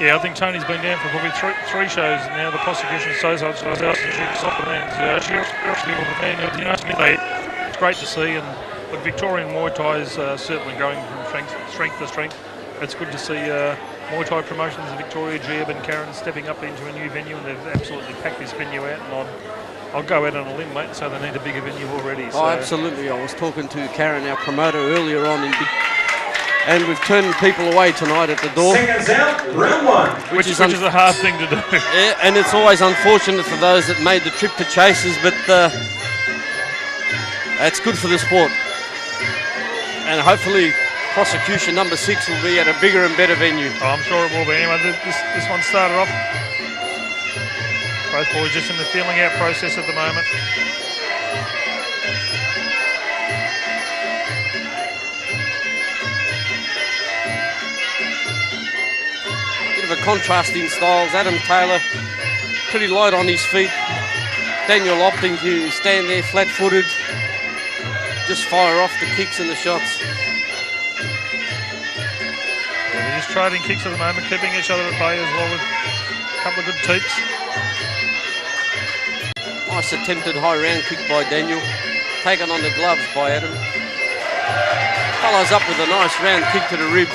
Yeah, I think Tony's been down for probably three shows now. The Prosecution shows I was out to shoot soccer fans. It's great to see, and look, Victorian Muay Thai is certainly going from strength to strength. It's good to see Muay Thai promotions in Victoria, Jeb and Karen stepping up into a new venue, and they've absolutely packed this venue out. And I'll go out on a limb, mate, and say they need a bigger venue already. So. Oh, absolutely. I was talking to Karen, our promoter, earlier on and we've turned people away tonight at the door. Seconds out, round one. Which is a hard thing to do. Yeah, and it's always unfortunate for those that made the trip to Chasers, but that's good for the sport. And hopefully Prosecution number 6 will be at a bigger and better venue. Oh, I'm sure it will be. Anyway, this one started off. Both boys just in the feeling out process at the moment. Bit of a contrast in styles. Adam Taylor pretty light on his feet. Daniel opting to stand there flat-footed. Just fire off the kicks and the shots. Yeah, they're just trading kicks at the moment, keeping each other at bay as well with a couple of good teeps. Nice attempted high round kick by Daniel. Taken on the gloves by Adam. Follows up with a nice round kick to the ribs.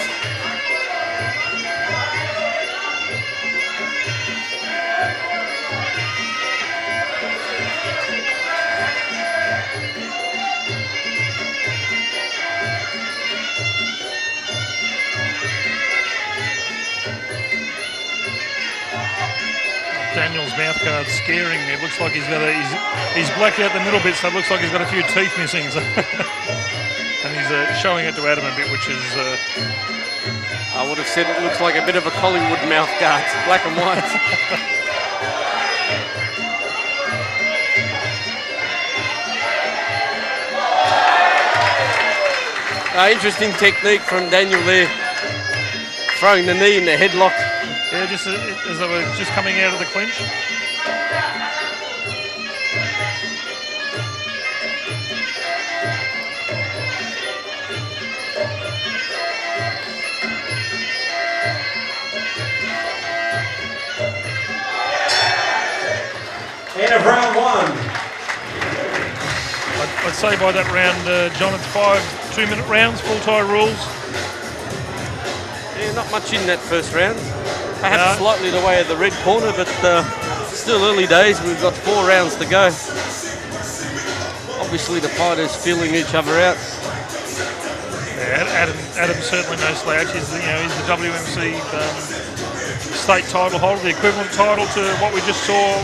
Daniel's mouth guard's scaring me. It looks like he's blacked out the middle bit, so it looks like he's got a few teeth missing. So and he's showing it to Adam a bit, which is... I would have said it looks like a bit of a Collingwood mouth guard, black and white. Interesting technique from Daniel there, throwing the knee in the headlock. Yeah, just as they were just coming out of the clinch. End of round one. I'd say by that round, John, it's 5 2-minute rounds, full tie rules. Yeah, not much in that first round. Perhaps slightly the way of the red corner, but still early days. We've got 4 rounds to go. Obviously the fighters feeling each other out. Yeah, Adam certainly no slouch. He's the WMC state title holder, the equivalent title to what we just saw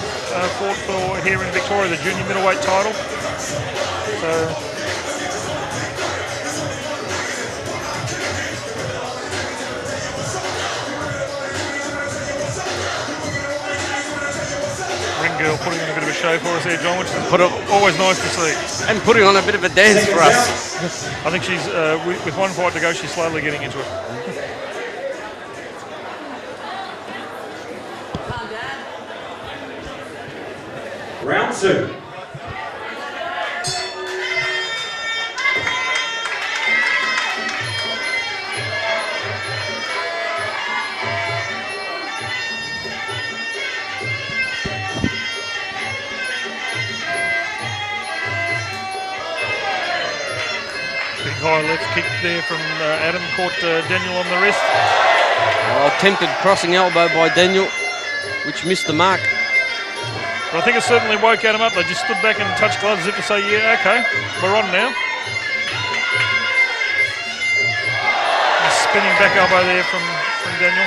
fought for here in Victoria, the junior middleweight title. So. Girl putting on a bit of a show for us there, John, which is always nice to see. And putting on a bit of a dance for us. I think she's, with one fight to go, she's slowly getting into it. Round 2. High left kick there from Adam, caught Daniel on the wrist. Attempted crossing elbow by Daniel, which missed the mark. But I think it certainly woke Adam up. They just stood back and touched gloves as if to say, yeah, okay, we're on now. A spinning back elbow there from Daniel.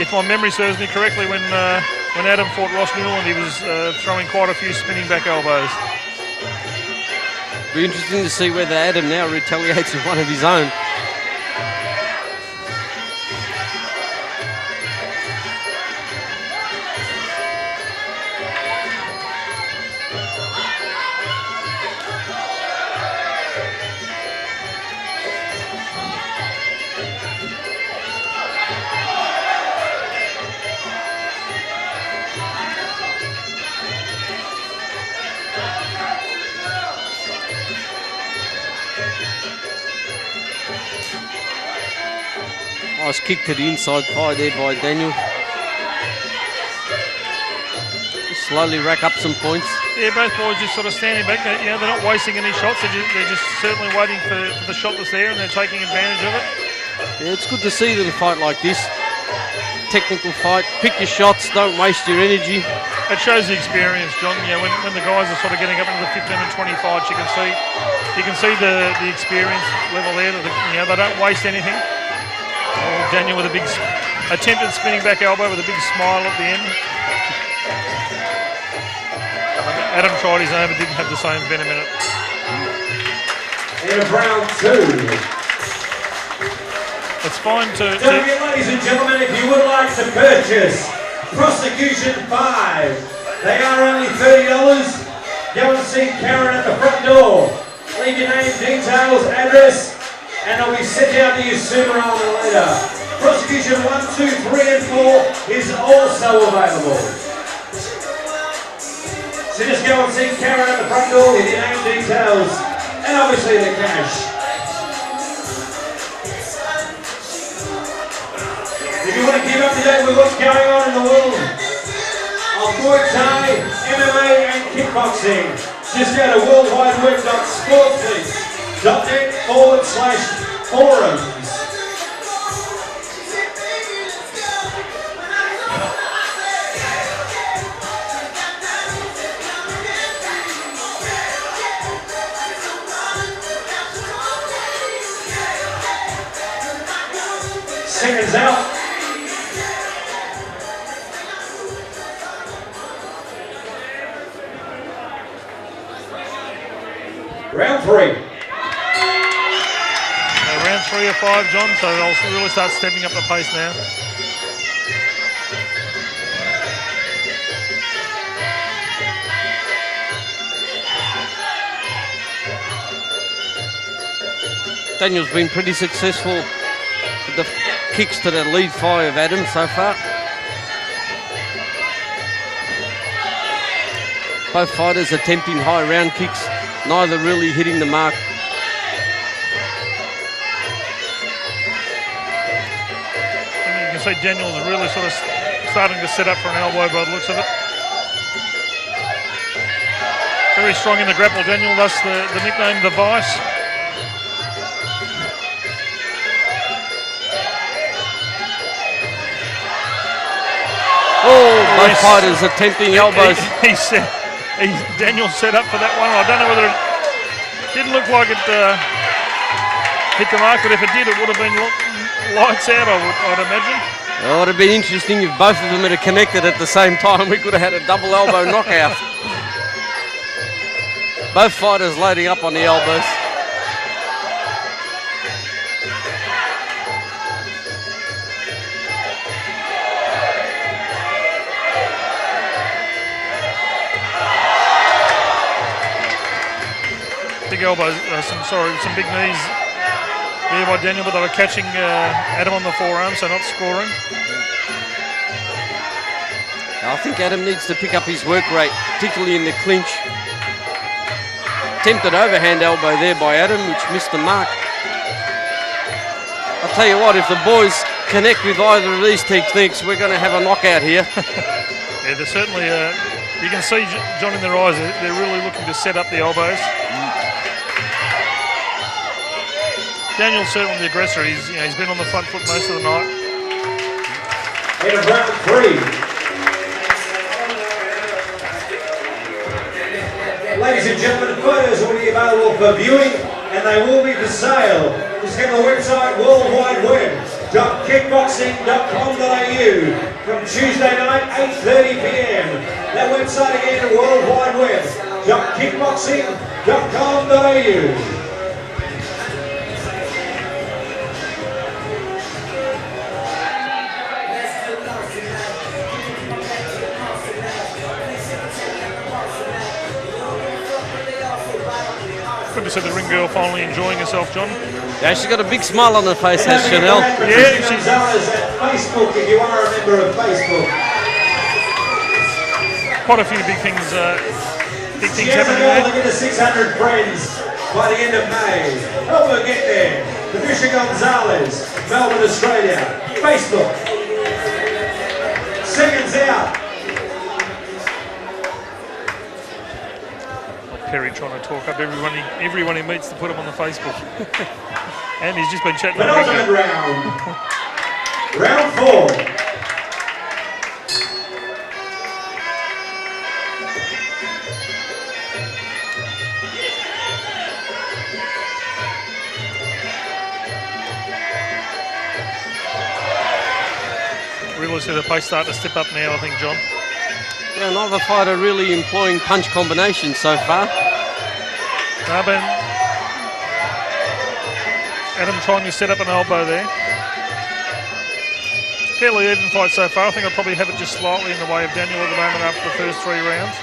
If my memory serves me correctly, when Adam fought Ross Newland, he was throwing quite a few spinning back elbows. Be interesting to see whether Adam now retaliates with one of his own. Nice kick to the inside thigh there by Daniel. slowly rack up some points. Yeah, both boys just sort of standing back. You know, they're not wasting any shots. They're just certainly waiting for the shot that's there, and they're taking advantage of it. Yeah, it's good to see them fight like this. Technical fight. Pick your shots. Don't waste your energy. It shows the experience, John. You know, when the guys are sort of getting up into the 15 and 20 fights, you can see the experience level there. You know, they don't waste anything. Oh, Daniel with a big attempted spinning back elbow with a big smile at the end. Adam tried his own but didn't have the same venom in it. In round 2. It's fine to Ladies and gentlemen, if you would like to purchase Prosecution 5, they are only $30. Go and see Karen at the front door. Leave your name, details, address, and they'll be sent out to you sooner rather than later. Prosecution 1, 2, 3 and 4 is also available. So just go and see Karen at the front door with your name, details, and obviously the cash. If you want to keep up to date with what's going on in the world of Muay Thai, MMA and kickboxing, just go to worldwideweb.sportsleague.net/forums. Seconds out. Round 3. round 3 or 5, John, so they'll really start stepping up the pace now. Daniel's been pretty successful with the kicks to the lead thigh of Adam so far. Both fighters attempting high round kicks, neither really hitting the mark. And you can see Daniel's really sort of starting to set up for an elbow by the looks of it. Very strong in the grapple, Daniel, thus the nickname The Vice. Oh, both fighters attempting elbows. Daniel set up for that one. I don't know whether it didn't look like it hit the mark, but if it did, it would have been lights out, I'd imagine. Oh, it would have been interesting if both of them had connected at the same time. We could have had a double elbow knockout. Both fighters loading up on the elbows. Big elbows, some big knees there by Daniel, but they were catching Adam on the forearm, so not scoring. I think Adam needs to pick up his work rate, particularly in the clinch. Attempted overhand elbow there by Adam, which missed the mark. I'll tell you what, if the boys connect with either of these techniques, we're going to have a knockout here. Yeah, they're certainly, you can see, John, in their eyes, they're really looking to set up the elbows. Daniel's certainly the aggressor. He's been on the front foot most of the night. In round 3. Ladies and gentlemen, photos will be available for viewing and they will be for sale. Just go to the website worldwideweb.kickboxing.com.au from Tuesday night, 8:30 p.m. That website again, worldwideweb.kickboxing.com.au. Good to see the ring girl finally enjoying herself, John. Yeah, she's got a big smile on her face, has Chanel. Yeah, she's at Facebook if you are a member of Facebook. Quite a few big things She has a happening goal there. to get to 600 friends by the end of May. Help her get there. Patricia Gonzalez, Melbourne, Australia. Facebook. Seconds out. trying to talk up everyone he meets to put him on the Facebook. And he's just been chatting. Penultimate round. Round 4. Really see the pace starting to step up now, I think, John. Yeah, neither fighter really employing punch combinations so far. No, Ben. Adam trying to set up an elbow there. Fairly even fight so far. I think I'd probably have it just slightly in the way of Daniel at the moment after the first 3 rounds.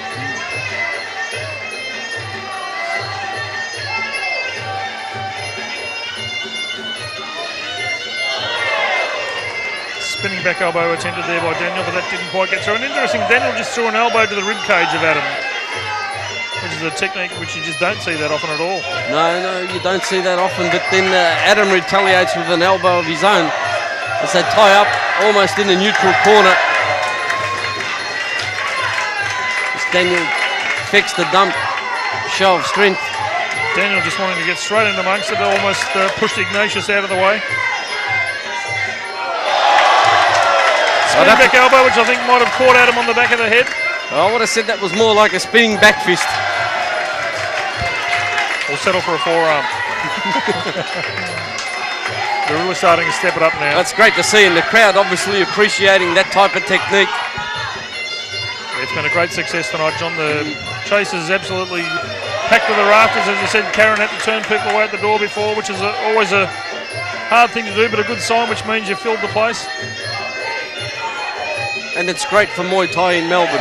Spinning back elbow attempted there by Daniel, but that didn't quite get through. And interesting, Daniel just threw an elbow to the rib cage of Adam, which is a technique which you just don't see that often at all. No, you don't see that often, but then Adam retaliates with an elbow of his own as they tie up almost in the neutral corner. As Daniel effects the dump, show of strength. Daniel just wanting to get straight in amongst it, almost pushed Ignatius out of the way. Spinning back elbow, which I think might have caught Adam on the back of the head. I would have said that was more like a spinning back fist. We'll settle for a forearm. They're really starting to step it up now. That's great to see, and the crowd obviously appreciating that type of technique. It's been a great success tonight, John. The chase is absolutely packed to the rafters. As you said, Karen had to turn people away at the door before, which is always a hard thing to do, but a good sign, which means you've filled the place. And it's great for Muay Thai in Melbourne.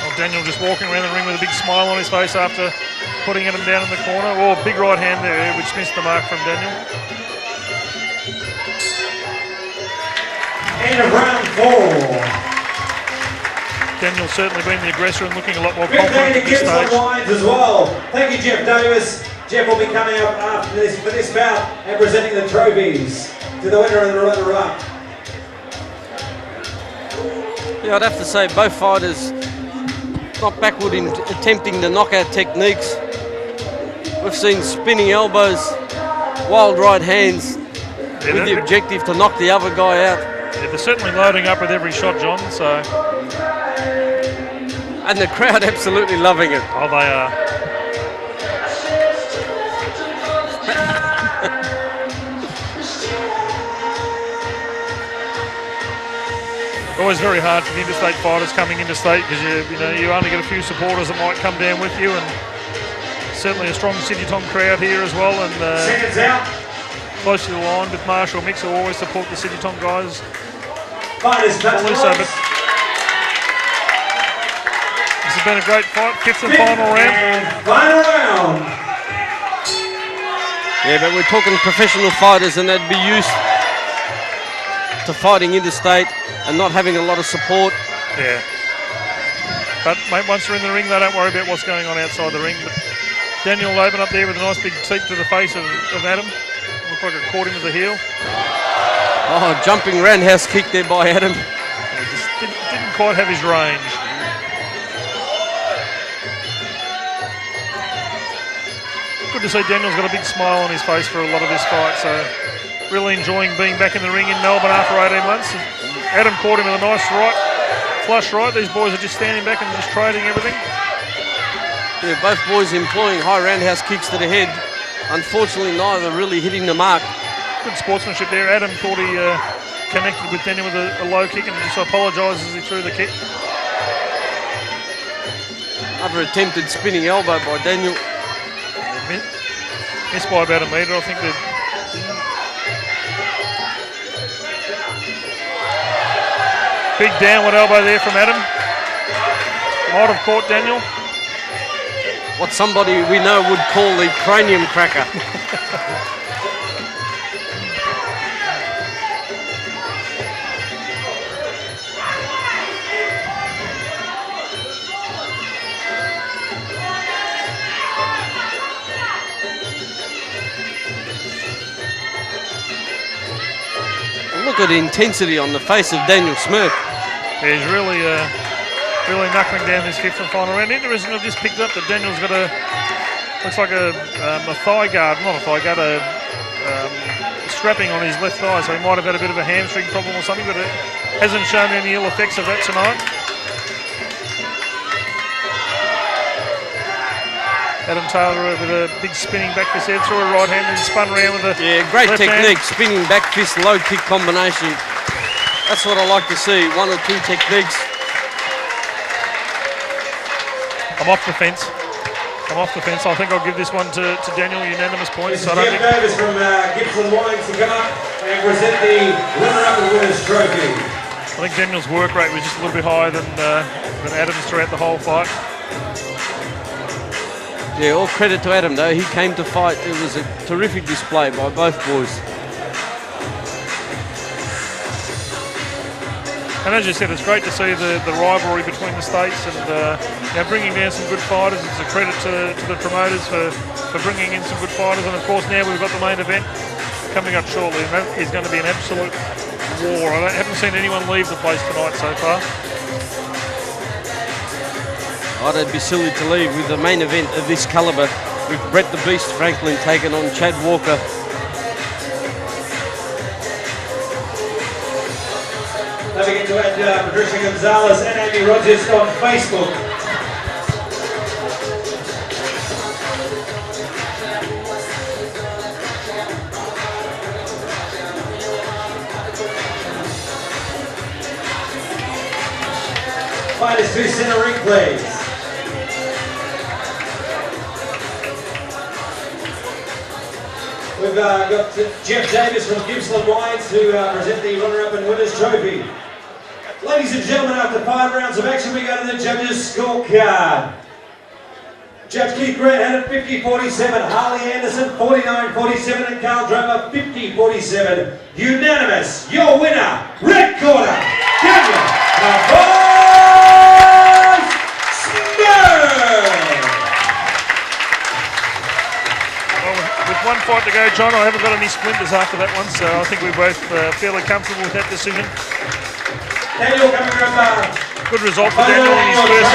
Well, Daniel just walking around the ring with a big smile on his face after putting Adam down in the corner. Oh, big right hand there, which missed the mark from Daniel. End of round 4. Daniel certainly been the aggressor and looking a lot more Big confident day at to this get some stage. wines as well. Thank you, Jeff Davis. Jeff will be coming up after this for this bout and presenting the trophies to the winner of the runner-up. Yeah, I'd have to say both fighters not backward in attempting the knockout techniques. We've seen spinning elbows, wild right hands, with the objective to knock the other guy out. Yeah, they're certainly loading up with every shot, John, so... And the crowd absolutely loving it. Oh, they are. Always very hard for the interstate fighters coming interstate because you only get a few supporters that might come down with you, and certainly a strong City Tom crowd here as well, and Seconds out. close to the line with Marshall Mix, who always support the City Tom guys. Fighters touch Also, gloves. but this has been a great fight, fifth and final round. And final round. Yeah, but we're talking professional fighters, and they'd be used to fighting interstate and not having a lot of support. Yeah. But mate, once they're in the ring, they don't worry about what's going on outside the ring. But Daniel will open up there with a nice big teep to the face of Adam. Looked like it caught him with the heel. Oh, jumping roundhouse kick there by Adam. He just didn't quite have his range. Good to see Daniel's got a big smile on his face for a lot of this fight, so really enjoying being back in the ring in Melbourne after 18 months. Adam caught him with a nice right, flush right. These boys are just standing back and just trading everything. Yeah, both boys employing high roundhouse kicks to the head. Unfortunately, neither really hitting the mark. Good sportsmanship there. Adam thought he connected with Daniel with a low kick and just apologised as he threw the kick. Another attempted spinning elbow by Daniel. Missed by about a metre, I think. Big downward elbow there from Adam. Might have caught Daniel. What somebody we know would call the cranium cracker. Look at the intensity on the face of Daniel Smyrk. Yeah, he's really knuckling down this fifth and final round. Interesting, I've just picked up that Daniel's got looks like a thigh guard, not a thigh guard, strapping on his left thigh, so he might have had a bit of a hamstring problem or something, but it hasn't shown any ill effects of that tonight. Adam Taylor with a big spinning back fist head through a right hand and spun around with a great left technique, hand. spinning back fist, low kick combination. That's what I like to see, one or two techniques. I'm off the fence. I think I'll give this one to Daniel, unanimous points. So Jeff Davis from Gibson Wines to come up and present the runner-up and winners trophy. I think Daniel's work rate was just a little bit higher than Adam's throughout the whole fight. Yeah, all credit to Adam though. He came to fight. It was a terrific display by both boys. And as you said, it's great to see the rivalry between the states and bringing down some good fighters. It's a credit to the promoters for bringing in some good fighters. And of course now we've got the main event coming up shortly, and that is going to be an absolute war. I haven't seen anyone leave the place tonight so far. I'd be silly to leave with the main event of this calibre, with Brett the Beast Franklin taking on Chad Walker. Don't forget to add Patricia Gonzalez and Amy Rogers on Facebook. Fighters to center ring, please. We've got Jeff Davis from Gippsland Wines to present the runner-up and winners trophy. Ladies and gentlemen, after 5 rounds of action, we go to the judges' scorecard. Judge Keith Grant had it 50-47, Harley Anderson 49-47, and Carl Drover 50-47. Unanimous, your winner, red corner, Daniel Smyrk! With one fight to go, John, I haven't got any splinters after that one, so I think we're both fairly comfortable with that decision. Daniel coming from good result for Daniel in his first.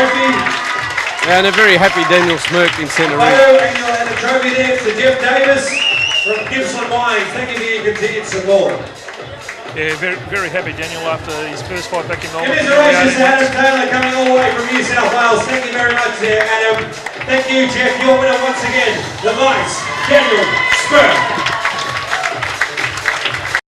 And a very happy Daniel Smyrk in centre ring. Daniel and the trophy there to Jeff Davis from Gippsland Wines. Thank you for your continued support. Yeah, very, very happy Daniel after his first fight back in Melbourne. Commiserations to Adam Taylor coming all the way from New South Wales. Thank you very much there, Adam. Thank you, Jeff. Your winner once again, the vice, Daniel Smyrk.